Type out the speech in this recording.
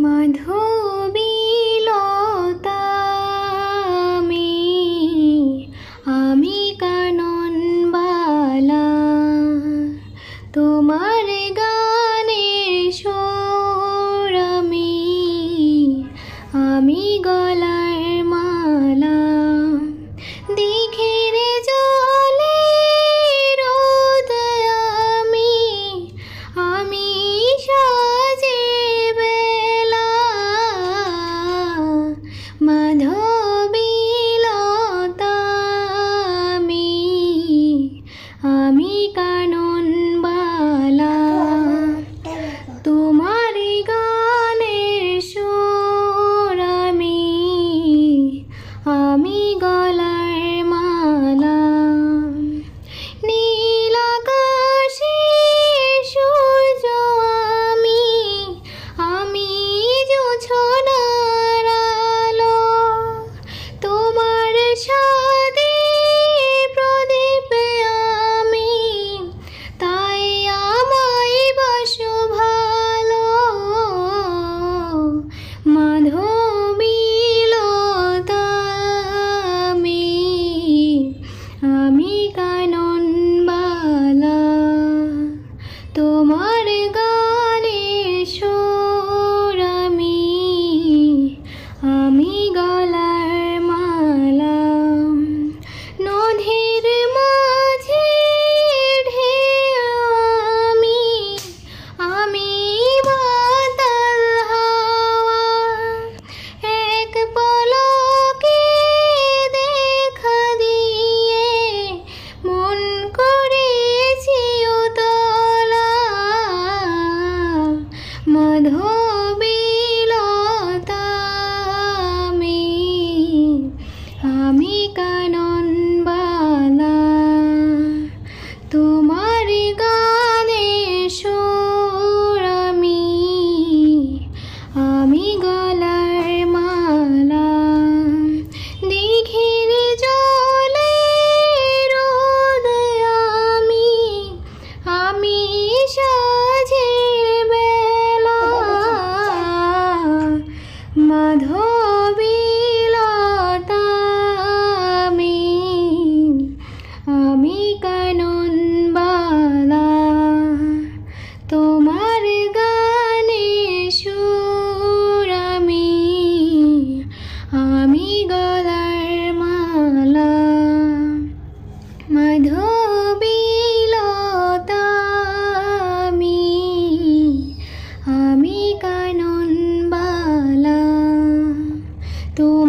মাধবীলতা আমি কাননবালা, তোমার গানের সুর আমি গলার মালা। দিঘির জলে রোদ আমি সাজের বেলা। মাধবীলতা আমি কাননবালা, তোমার গানের সুর আমি গলার মালা। নীল আকাশে সূর্য আমি জোছনার আলো, তোমার সাথে প্রদীপ আমি, তাই আমায় বাসো ভালো। মাধবীলতা আমি কাননবালা, তোমার গানের সুর আমি গলার মালা। নদীর মাঝে ঢেউ আমি মাতাল হাওয়া, এক পলকে দেখা দিয়ে মন করেছি উতলা। মাধবীলতা আমি কাননবালা, তোমার গানের সুর আমি গলার মালা। দিঘির জলে রোদ আমি সাজের বেলা। মাধবীলতা আমি কাননবালা, তোমার গানের সুর আমি গলার মালা। মাধবীলতা আমি কাননবালা, তোমার